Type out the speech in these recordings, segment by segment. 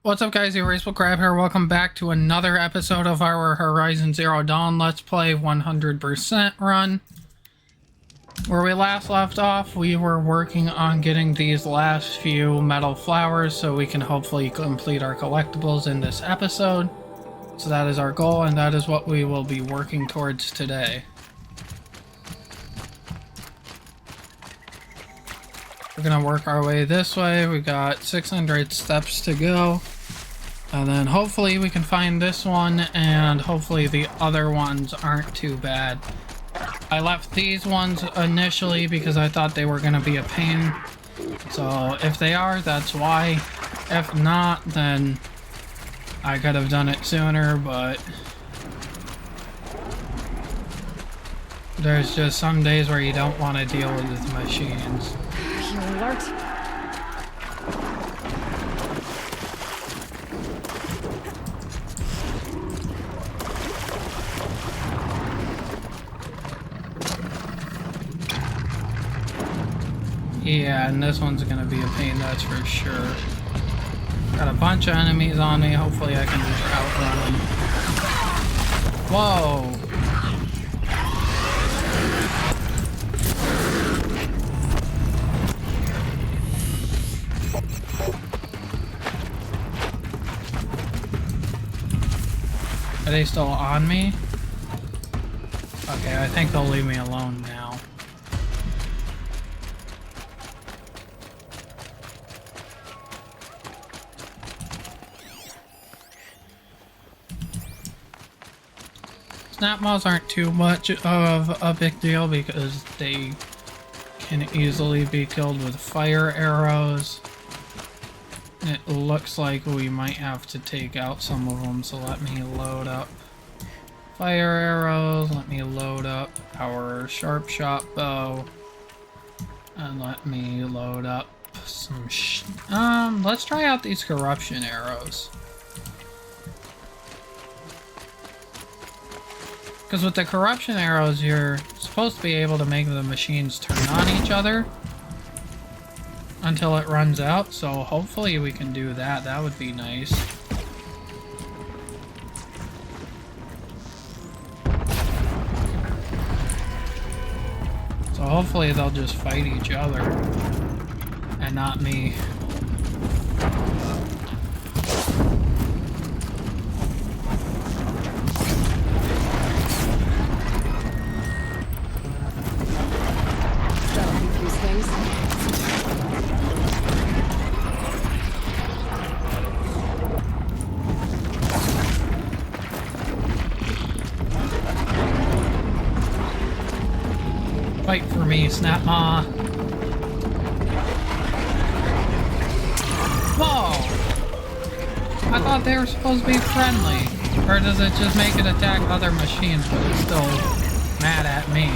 What's up, guys? Your Facebook Grab here. Welcome back to another episode of our Horizon Zero Dawn Let's Play 100% run. Where we last left off, we were working on getting these last few metal flowers so we can hopefully complete our collectibles in this episode. So that is our goal, and that is what we will be working towards today. We're gonna work our way this way. We got 600 steps to go. And then hopefully we can find this one, and hopefully the other ones aren't too bad. I left these ones initially because I thought they were going to be a pain. So if they are, that's why. If not, then I could have done it sooner, but there's just some days where you don't want to deal with the machines. You alert? Yeah, and this one's gonna be a pain, that's for sure. Got a bunch of enemies on me. Hopefully I can just outrun them. Whoa! Are they still on me? Okay, I think they'll leave me alone now. Snap moths aren't too much of a big deal because they can easily be killed with fire arrows. It looks like we might have to take out some of them, so let me load up fire arrows, let me load up our sharp shot bow, and let me load up some let's try out these corruption arrows. Because with the corruption arrows, you're supposed to be able to make the machines turn on each other until it runs out, so hopefully we can do that. That would be nice. So hopefully they'll just fight each other and not me. Fight for me, Snap Ma. Whoa! I thought they were supposed to be friendly. Or does it just make it attack other machines, but it's still mad at me?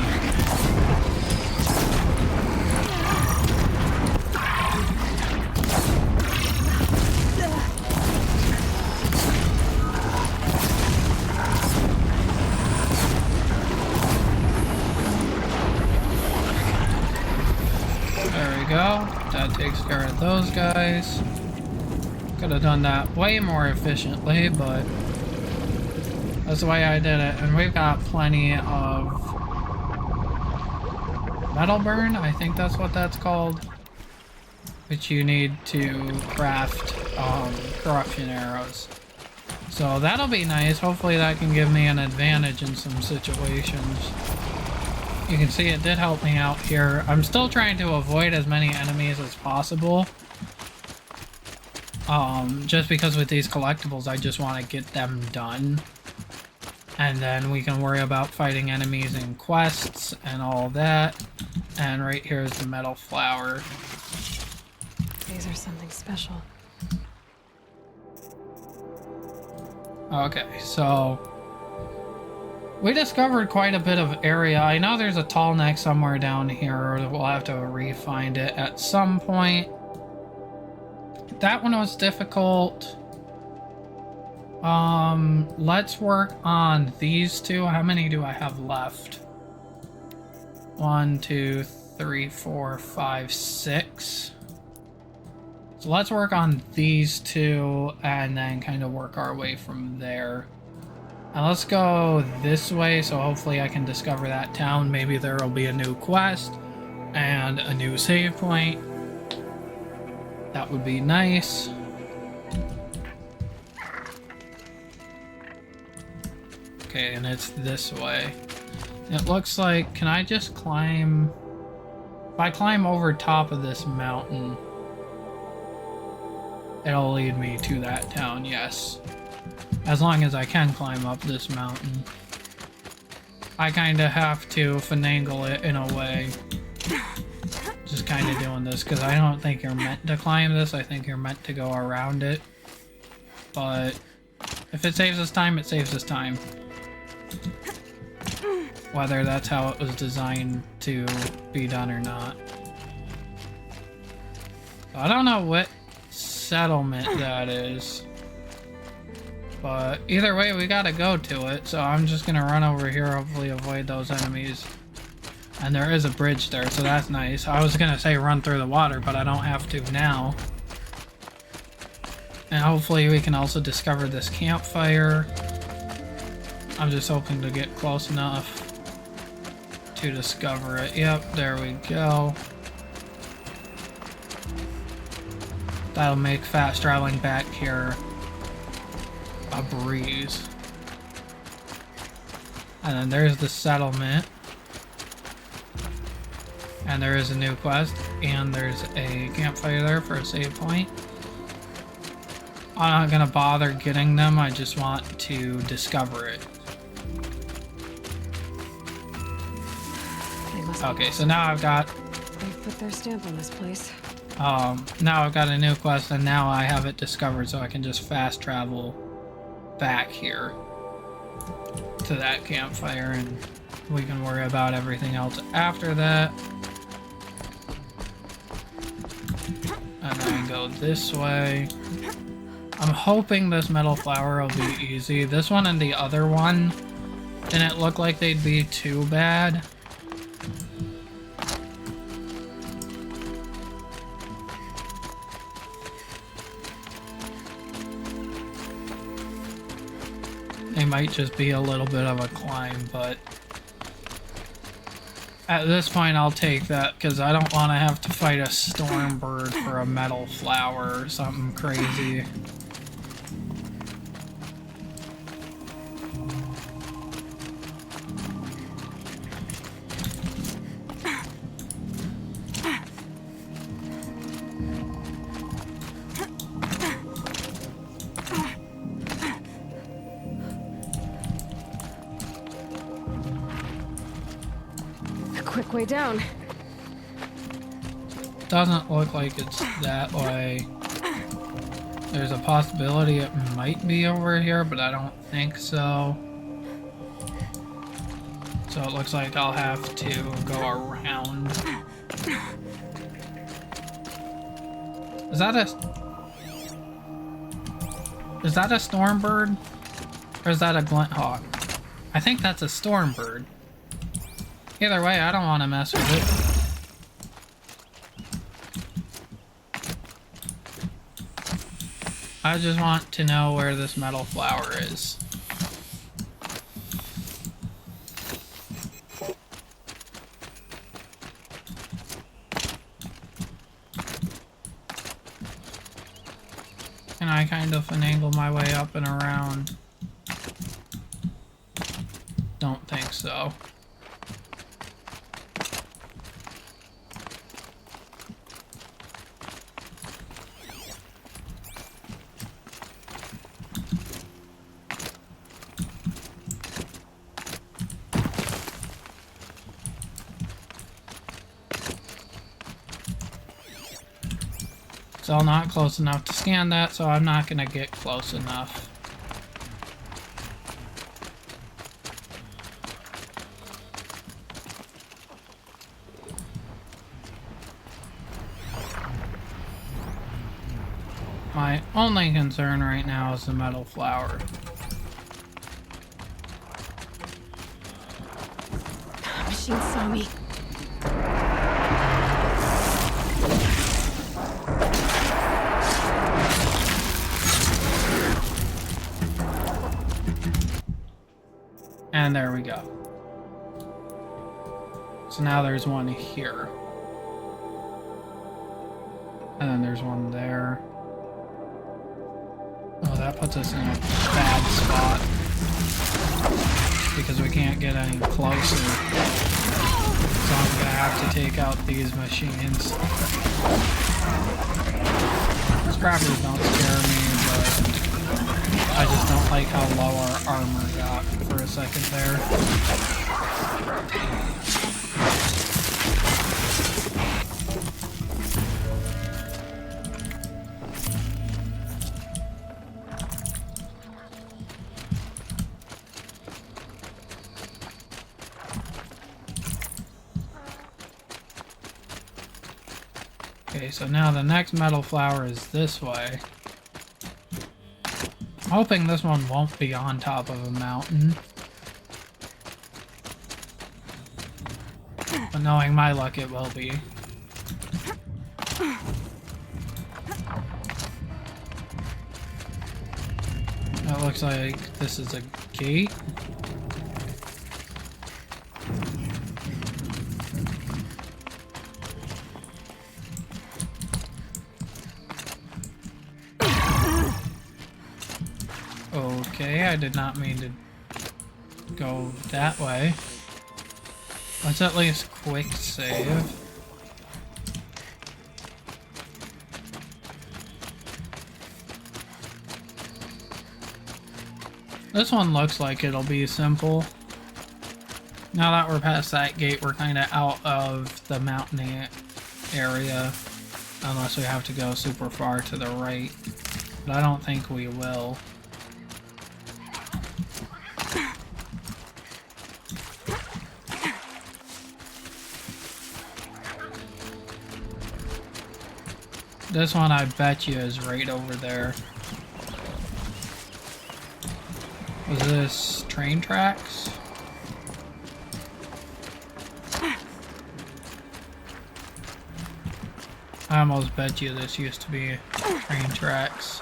Go. That takes care of those guys. Could have done that way more efficiently, but that's the way I did it. And we've got plenty of metal burn, I think that's what that's called, which you need to craft corruption arrows. So that'll be nice. Hopefully that can give me an advantage in some situations. You can see it did help me out here. I'm still trying to avoid as many enemies as possible. Just because with these collectibles, I just want to get them done. And then we can worry about fighting enemies in quests and all that. And right here is the metal flower. These are something special. Okay, so we discovered quite a bit of area. I know there's a tall neck somewhere down here. We'll have to re-find it at some point. That one was difficult. Let's work on these two. How many do I have left? 1, 2, 3, 4, 5, 6. So let's work on these two and then kind of work our way from there. And let's go this way, so hopefully I can discover that town. Maybe there will be a new quest and a new save point. That would be nice. Okay, and it's this way. It looks like, can I just climb? If I climb over top of this mountain, it'll lead me to that town, yes. As long as I can climb up this mountain. I kind of have to finagle it in a way. Just kind of doing this, because I don't think you're meant to climb this. I think you're meant to go around it. But if it saves us time, it saves us time. Whether that's how it was designed to be done or not. I don't know what settlement that is. But either way, we gotta go to it, so I'm just gonna run over here, hopefully avoid those enemies. And there is a bridge there, so that's nice. I was gonna say run through the water, but I don't have to now. And hopefully we can also discover this campfire. I'm just hoping to get close enough to discover it. Yep, there we go. That'll make fast traveling back here a breeze. And then there's the settlement. And there is a new quest. And there's a campfire there for a save point. I'm not gonna bother getting them, I just want to discover it. Okay, so now I've got... They've put their stamp on this place. Now I've got a new quest and now I have it discovered, so I can just fast travel back here to that campfire and we can worry about everything else after that. And then go this way. I'm hoping this metal flower will be easy. This one and the other one didn't look like they'd be too bad. They might just be a little bit of a climb, but at this point I'll take that because I don't want to have to fight a storm bird for a metal flower or something crazy. Quick way down. Doesn't look like it's that way. There's a possibility it might be over here, but I don't think so. So it looks like I'll have to go around. Is that a storm bird? Or is that a glint hawk? I think that's a storm bird. Either way, I don't want to mess with it. I just want to know where this metal flower is. Can I kind of finagle my way up and around? Don't think so. Still not close enough to scan that, so I'm not gonna get close enough. My only concern right now is the metal flower. Machine saw me. And there we go. So now there's one here. And then there's one there. Oh, that puts us in a bad spot. Because we can't get any closer. So I'm gonna have to take out these machines. Scrappers don't scare me, but I just don't like how low our armor got for a second there. Okay, so now the next metal flower is this way. I'm hoping this one won't be on top of a mountain. But knowing my luck, it will be. That looks like this is a gate. Okay, I did not mean to go that way. Let's at least quick save. This one looks like it'll be simple. Now that we're past that gate, we're kind of out of the mountainy area. Unless we have to go super far to the right. But I don't think we will. This one I bet you is right over there. Was this train tracks? I almost bet you this used to be train tracks.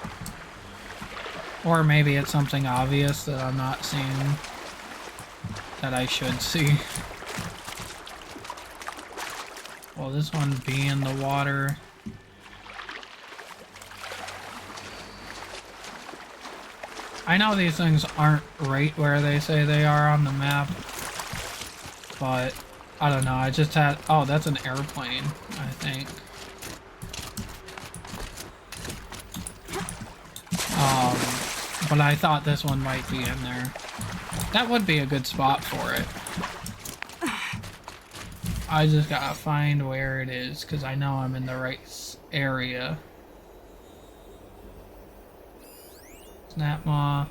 Or maybe it's something obvious that I'm not seeing that I should see. Will this one be in the water? I know these things aren't right where they say they are on the map, but I don't know, I just had... Oh, that's an airplane, I think. But I thought this one might be in there. That would be a good spot for it. I just gotta find where it is, because I know I'm in the right area. Snapmaw.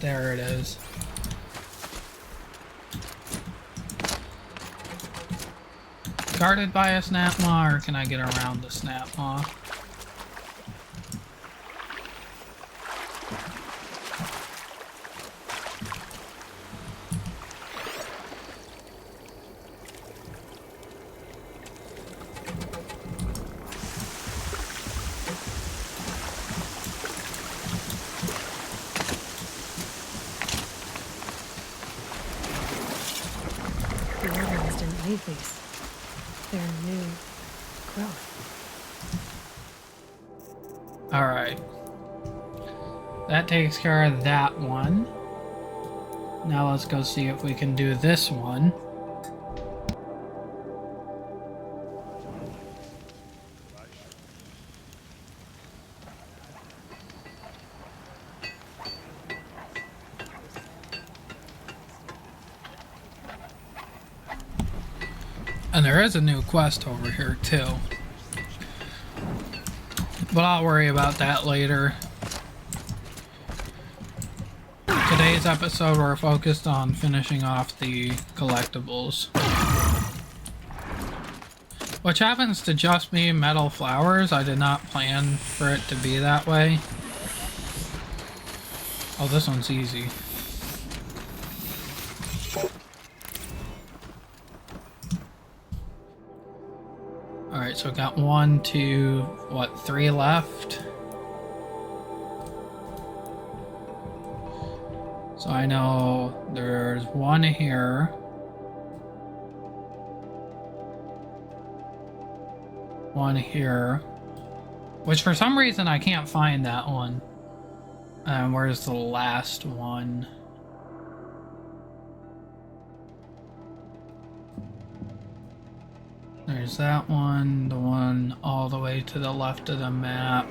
There it is. Guarded by a Snapmaw, or can I get around the Snapmaw? The organs didn't leave these. They're new growth. Alright. That takes care of that one. Now let's go see if we can do this one. And there is a new quest over here too. But I'll worry about that later. Today's episode we're focused on finishing off the collectibles. Which happens to just be metal flowers. I did not plan for it to be that way. Oh, this one's easy. Alright, so we got 1, 2, what, 3 left? So I know there's one here. One here. Which for some reason I can't find that one. And where's the last one? There's that one, the one all the way to the left of the map.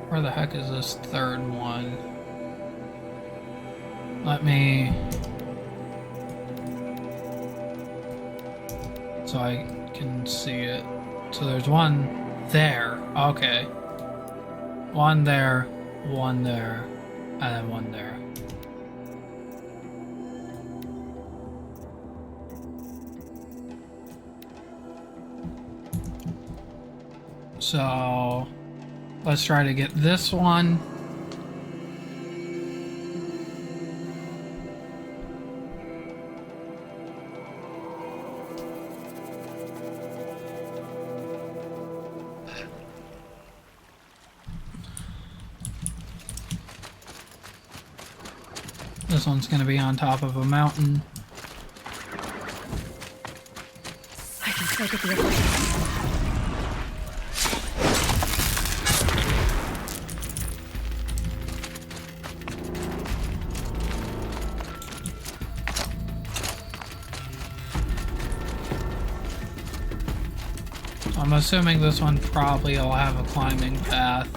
Where the heck is this third one? Let me... so I can see it. So there's one there. Okay. One there, one there, and then one there. So let's try to get this one. This one's going to be on top of a mountain. I can still get the other one. I'm assuming this one probably will have a climbing path.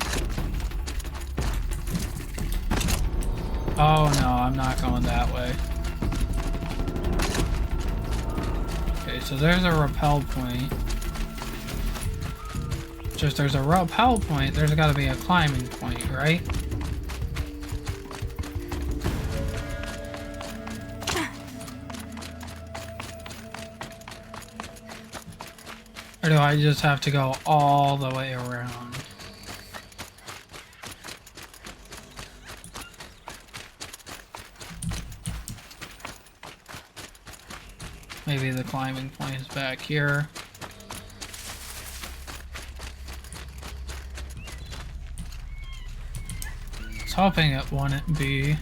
Oh no, I'm not going that way. Okay, so there's a rappel point. Just there's a rappel point, there's got to be a climbing point, right? Or do I just have to go all the way around? Maybe the climbing point is back here. I was hoping it wouldn't be.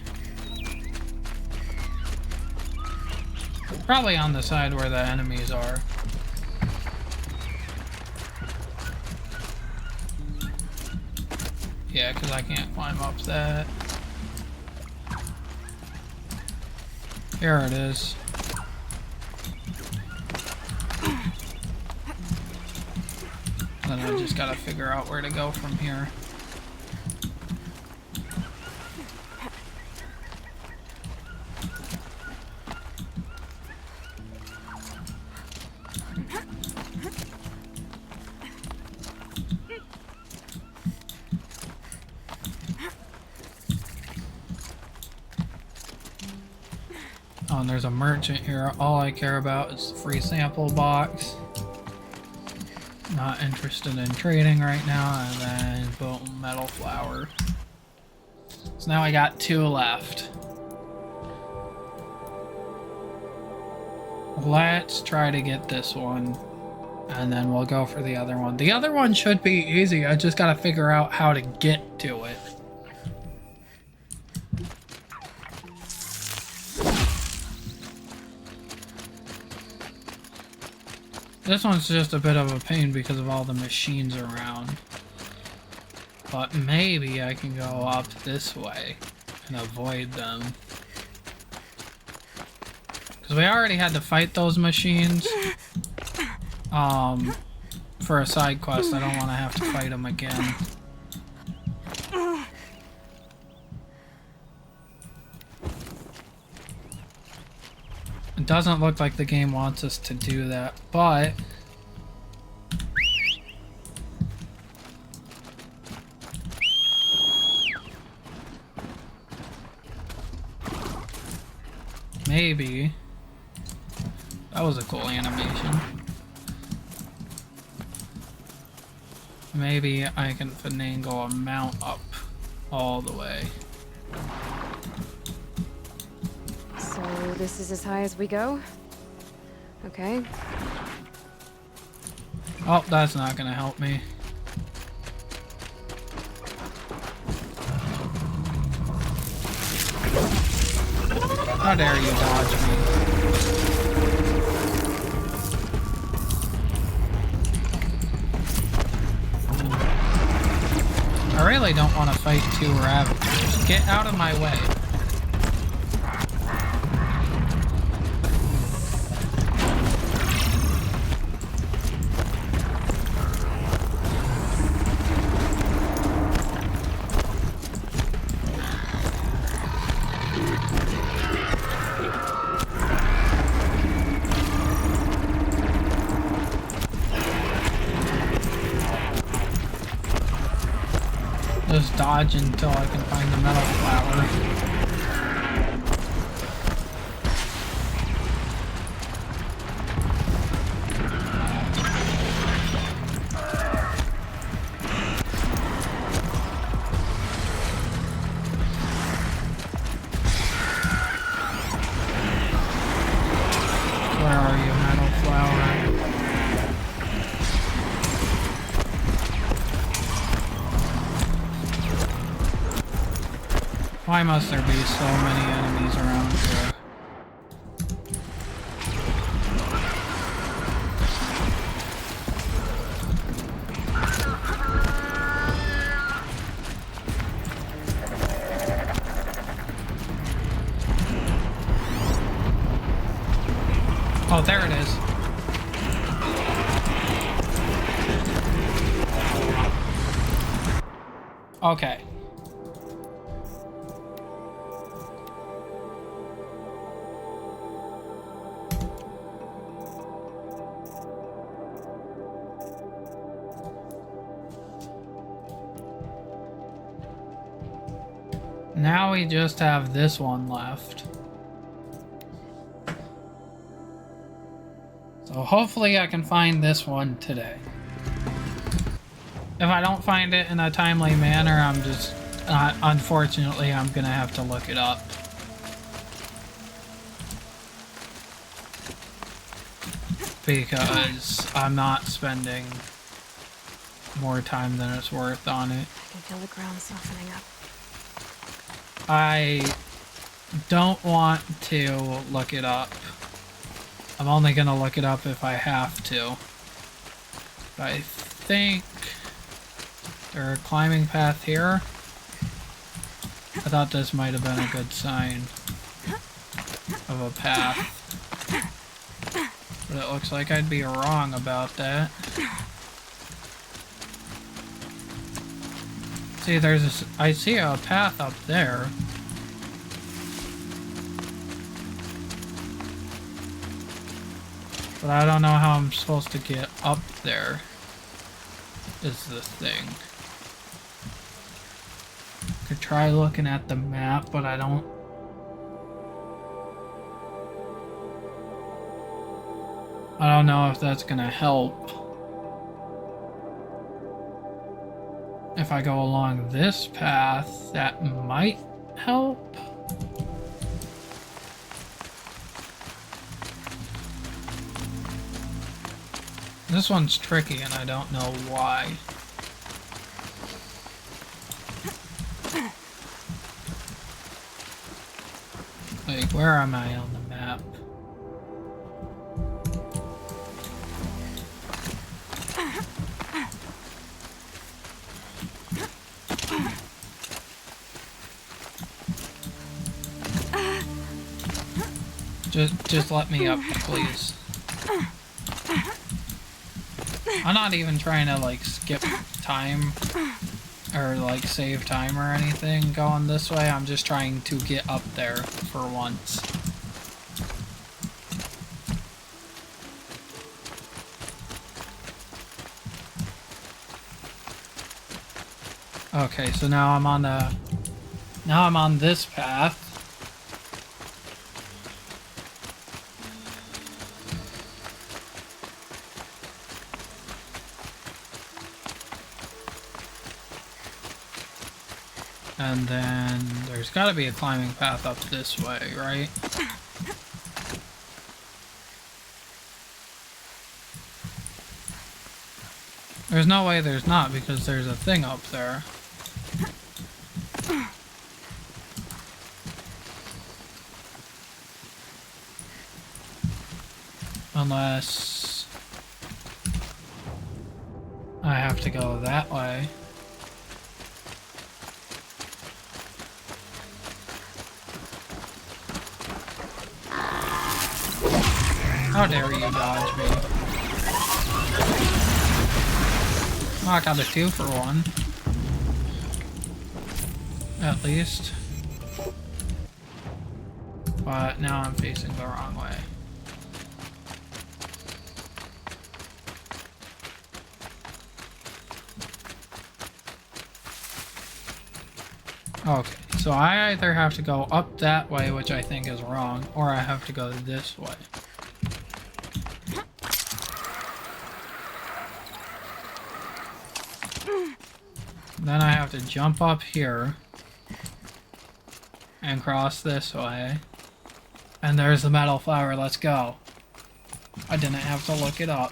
Probably on the side where the enemies are. Yeah, because I can't climb up that. Here it is. Then I just gotta figure out where to go from here. Oh, and there's a merchant here. All I care about is the free sample box. Not interested in trading right now. And then boom, metal flower. So now I got 2 left. Let's try to get this one. And then we'll go for the other one. The other one should be easy. I just gotta figure out how to get to it. This one's just a bit of a pain because of all the machines around. But maybe I can go up this way and avoid them. Because we already had to fight those machines. For a side quest, I don't want to have to fight them again. It doesn't look like the game wants us to do that, but maybe that was a cool animation. Maybe I can finagle a mount up all the way. So this is as high as we go? Okay. Oh, that's not gonna help me. How dare you dodge me? I really don't want to fight two Ravagers. Get out of my way. Just dodge until I can find the metal flower. Where are you, metal flower? Why must there be so many enemies around here? Oh, there it is. Okay. Now we just have this one left. So hopefully I can find this one today. If I don't find it in a timely manner, I'm just... unfortunately, I'm gonna have to look it up. Because I'm not spending more time than it's worth on it. I can feel the ground softening up. I don't want to look it up. I'm only gonna look it up if I have to. But I think there's a climbing path here. I thought this might have been a good sign of a path. But it looks like I'd be wrong about that. See, there's this, I see a path up there. But I don't know how I'm supposed to get up there, is the thing. Could try looking at the map, but I don't know if that's gonna help. If I go along this path, that might help. This one's tricky and I don't know why. Like, where am I on the map? Just let me up, please. I'm not even trying to, like, skip time or, like, save time or anything going this way. I'm just trying to get up there for once. Okay, so now I'm on this path. And then there's got to be a climbing path up this way, right? There's no way there's not, because there's a thing up there. Unless I have to go that way. How dare you dodge me? Oh, I got a 2 for 1. At least. But now I'm facing the wrong way. Okay, so I either have to go up that way, which I think is wrong, or I have to go this way. Then I have to jump up here and cross this way. And there's the metal flower, let's go. I didn't have to look it up.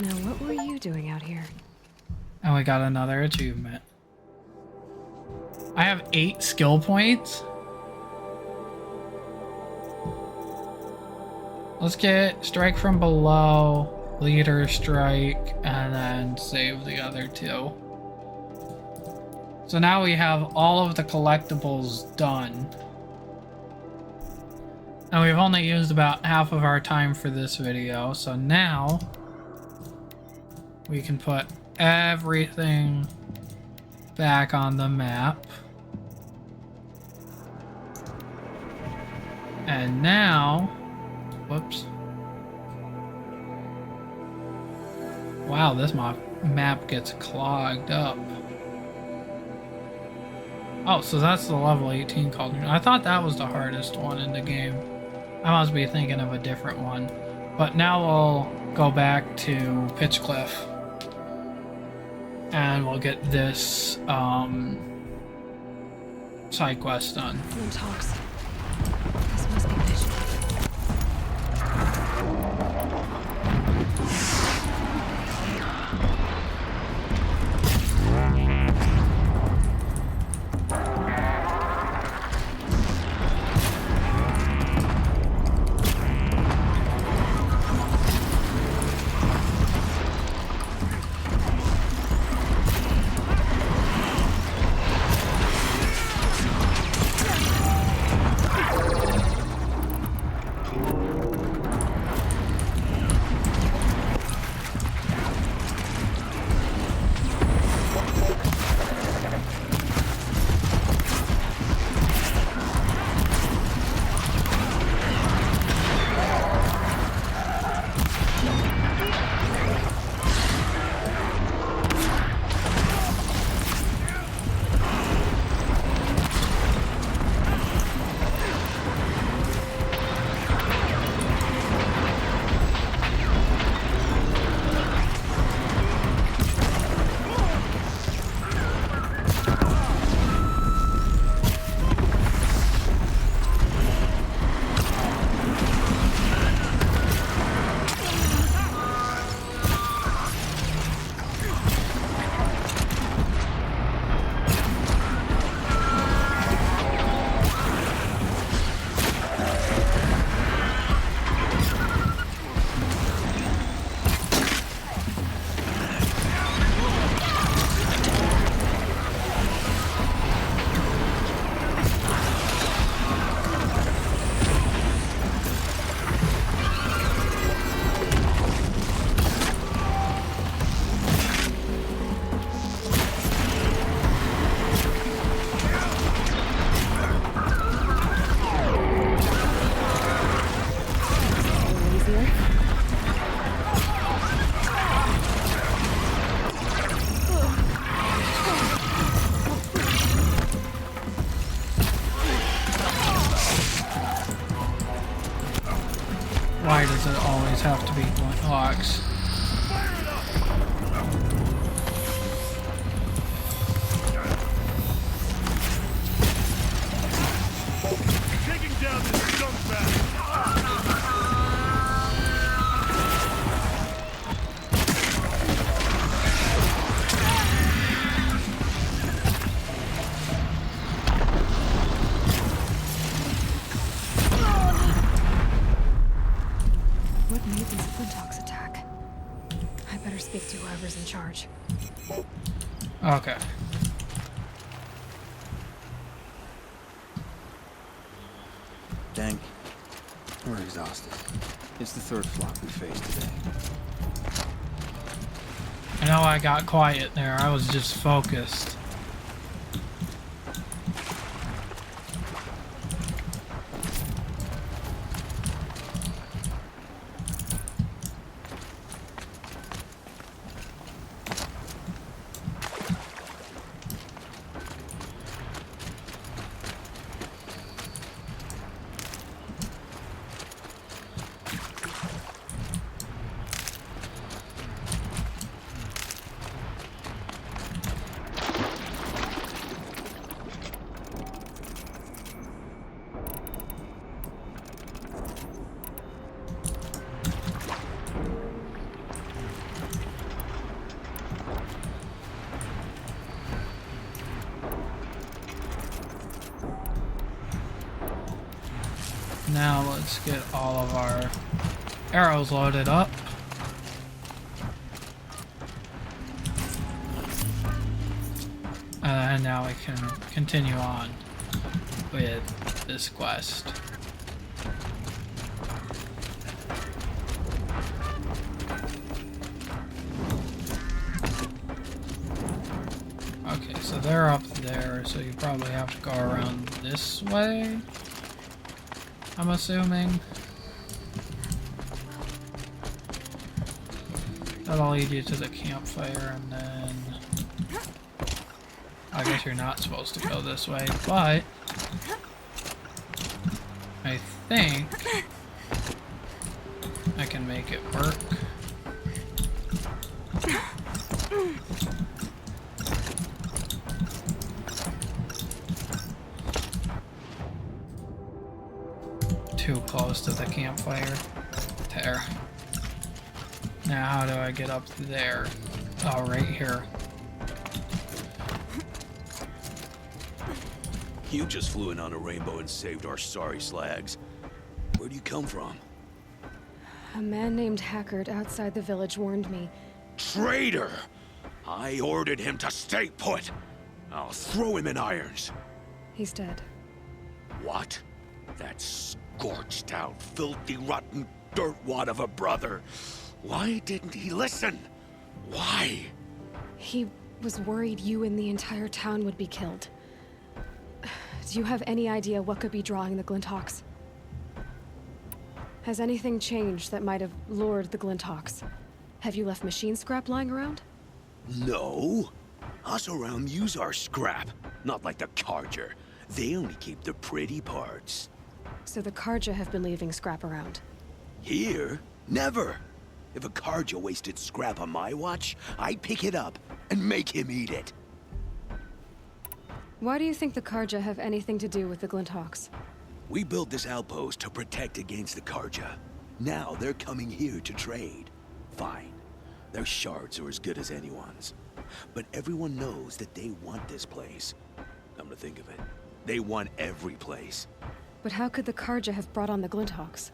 Now, what were you doing out here? And we got another achievement. I have 8 skill points. Let's get strike from below, leader strike, and then save the other 2. So now we have all of the collectibles done. And we've only used about half of our time for this video, so now we can put everything back on the map. And now, whoops. Wow, this map gets clogged up. Oh, so that's the level 18 cauldron. I thought that was the hardest one in the game. I must be thinking of a different one. But now we'll go back to Pitchcliff. And we'll get this side quest done. No talks. This must be Pitchcliff. Why does it always have to be blunt locks? Taking down this junk bag. It's a Glintox attack. I better speak to whoever's in charge. Okay. Dang. We're exhausted. It's the third flock we faced today. I know I got quiet there. I was just focused. Now let's get all of our arrows loaded up. And now we can continue on with this quest. Okay, so they're up there, so you probably have to go around this way, I'm assuming. That'll lead you to the campfire, and then I guess you're not supposed to go this way, but I think I can make it work. Too close to the campfire. There. Now how do I get up there? Oh, right here. You just flew in on a rainbow and saved our sorry slags. Where'd you come from? A man named Hackard outside the village warned me. Traitor! I ordered him to stay put. I'll throw him in irons. He's dead. What? That scorched out, filthy, rotten dirtwad of a brother. Why didn't he listen? Why? He was worried you and the entire town would be killed. Do you have any idea what could be drawing the Glinthawks? Has anything changed that might have lured the Glinthawks? Have you left machine scrap lying around? No. Us around use our scrap. Not like the Carger. They only keep the pretty parts. So the Karja have been leaving scrap around. Here? Never. If a Karja wasted scrap on my watch, I'd pick it up and make him eat it. Why do you think the Karja have anything to do with the Glinthawks? We built this outpost to protect against the Karja. Now they're coming here to trade. Fine. Their shards are as good as anyone's. But everyone knows that they want this place. Come to think of it, they want every place. But how could the Karja have brought on the Glinthawks?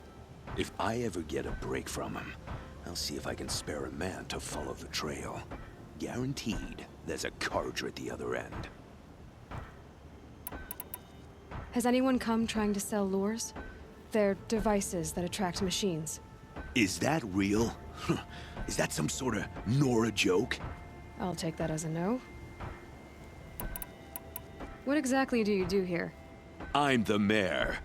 If I ever get a break from them, I'll see if I can spare a man to follow the trail. Guaranteed, there's a Karja at the other end. Has anyone come trying to sell lures? They're devices that attract machines. Is that real? Is that some sort of Nora joke? I'll take that as a no. What exactly do you do here? I'm the mayor.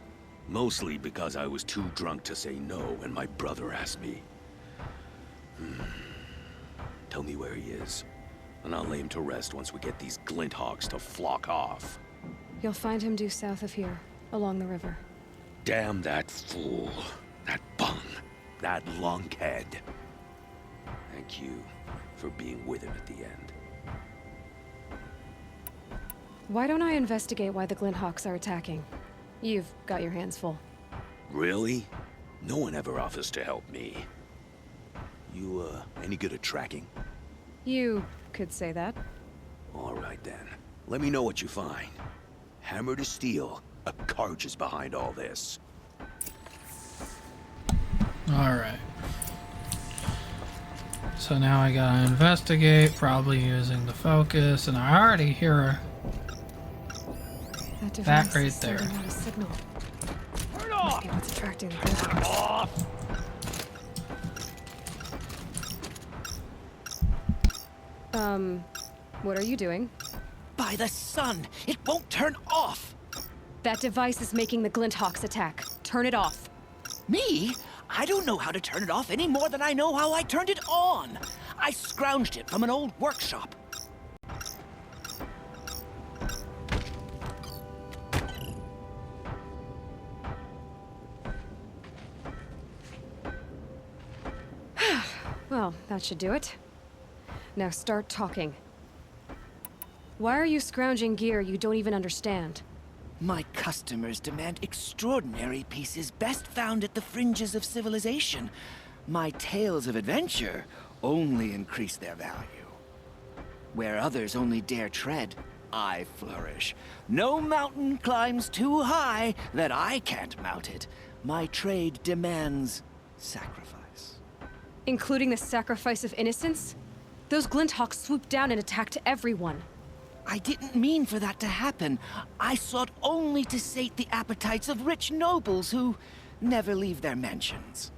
Mostly because I was too drunk to say no when my brother asked me. Tell me where he is, and I'll lay him to rest once we get these Glinthawks to flock off. You'll find him due south of here, along the river. Damn that fool. That bung. That lunkhead. Thank you for being with him at the end. Why don't I investigate why the Glinthawks are attacking? You've got your hands full. Really? No one ever offers to help me. You, any good at tracking? You could say that. All right then. Let me know what you find. Hammer to steel, a Karj is behind all this. Alright. So now I gotta investigate, probably using the focus, and I already hear That device that right is there. sending out a signal. Turn Must off! be what's attracting the glint. Off! What are you doing? By the sun, it won't turn off! That device is making the Glinthawks attack. Turn it off. Me? I don't know how to turn it off any more than I know how I turned it on. I scrounged it from an old workshop. Well, that should do it. Now start talking. Why are you scrounging gear you don't even understand? My customers demand extraordinary pieces best found at the fringes of civilization. My tales of adventure only increase their value. Where others only dare tread, I flourish. No mountain climbs too high that I can't mount it. My trade demands sacrifice. Including the sacrifice of innocence? Those Glinthawks swooped down and attacked everyone. I didn't mean for that to happen. I sought only to sate the appetites of rich nobles who never leave their mansions.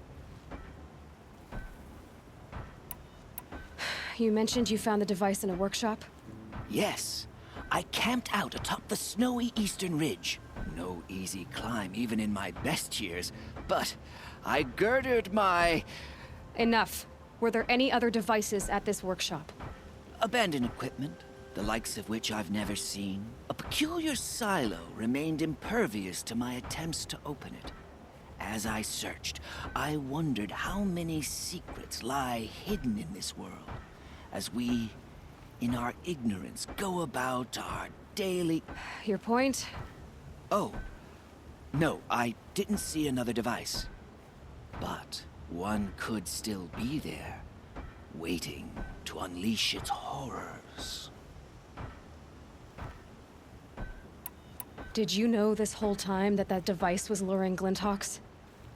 You mentioned you found the device in a workshop? Yes, I camped out atop the snowy eastern ridge. No easy climb even in my best years, but I girded my Enough. Were there any other devices at this workshop? abandoned equipment, the likes of which I've never seen. A peculiar silo remained impervious to my attempts to open it. As I searched, I wondered how many secrets lie hidden in this world, as we, in our ignorance, go about our daily... Your point? Oh, no, I didn't see another device. But one could still be there, waiting to unleash its horrors. Did you know this whole time that that device was luring Glinthawks?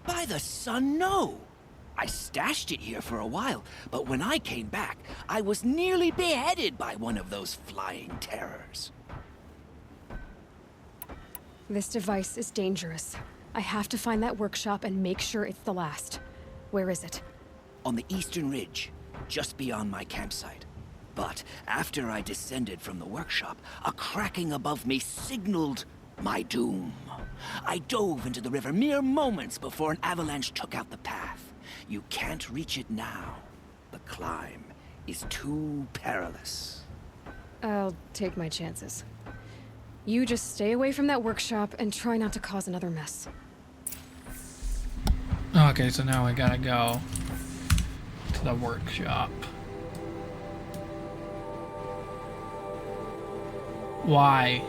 By the sun, no! I stashed it here for a while, but when I came back, I was nearly beheaded by one of those flying terrors. This device is dangerous. I have to find that workshop and make sure it's the last. Where is it? On the eastern ridge, just beyond my campsite. But after I descended from the workshop, a cracking above me signaled my doom. I dove into the river mere moments before an avalanche took out the path. You can't reach it now. The climb is too perilous. I'll take my chances. You just stay away from that workshop and try not to cause another mess. Okay, so now we gotta go to the workshop. Why?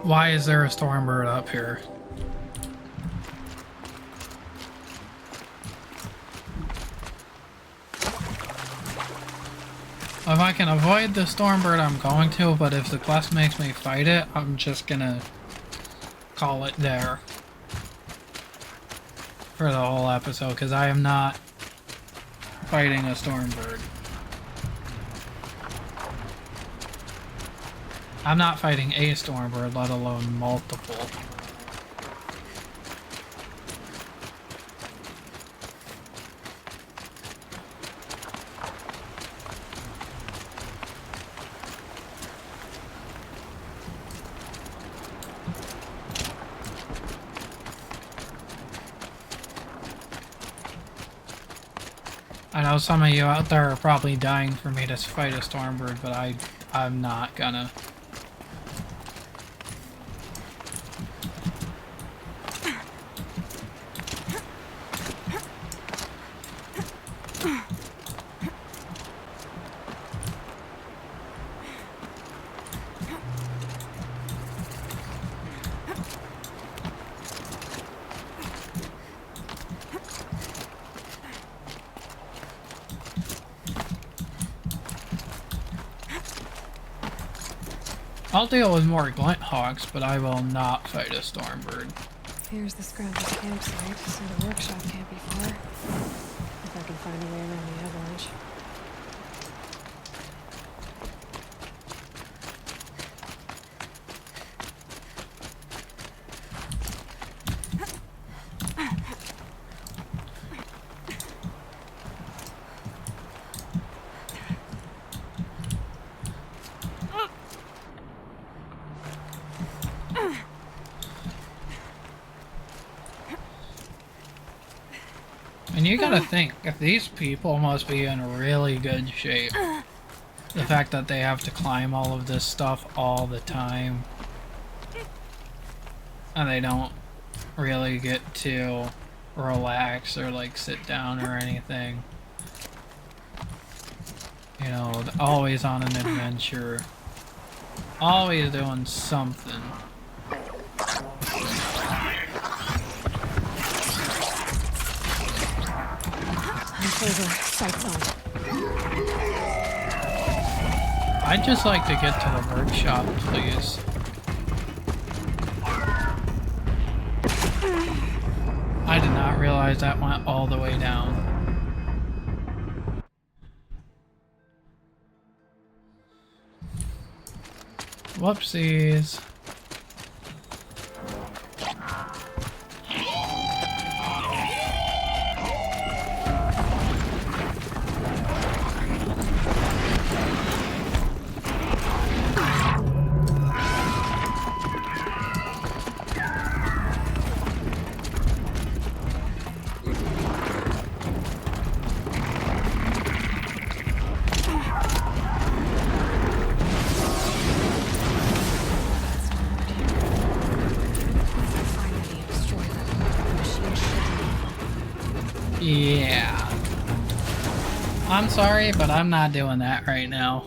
Why is there a Stormbird up here? If I can avoid the Stormbird, I'm going to, but if the quest makes me fight it, I'm just gonna call it there for the whole episode, because I am not fighting a Stormbird. I'm not fighting a Stormbird, let alone multiple. I know some of you out there are probably dying for me to fight a Stormbird, but I'm not gonna. I'll deal with more Glinthawks, but I will not fight a Stormbird. Here's the scrambled campsite, so the workshop can't be far. If I can find a way around the avalanche. And you gotta think, if these people must be in really good shape. The fact that they have to climb all of this stuff all the time. And they don't really get to relax or like sit down or anything. You know, always on an adventure. Always doing something. Over, sights on. I'd just like to get to the workshop, please. I did not realize that went all the way down. Whoopsies. Yeah. I'm sorry, but I'm not doing that right now.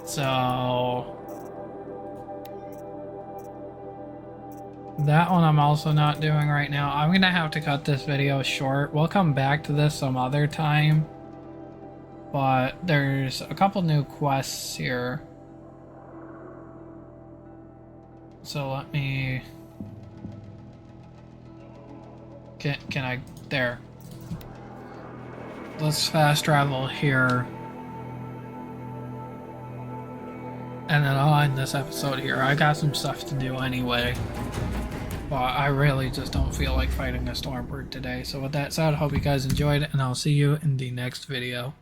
So that one I'm also not doing right now. I'm gonna have to cut this video short. We'll come back to this some other time. But there's a couple new quests here. So let me... Can I... There. Let's fast travel here. And then I'll end this episode here. I got some stuff to do anyway. But I really just don't feel like fighting a Stormbird today. So with that said, I hope you guys enjoyed, and I'll see you in the next video.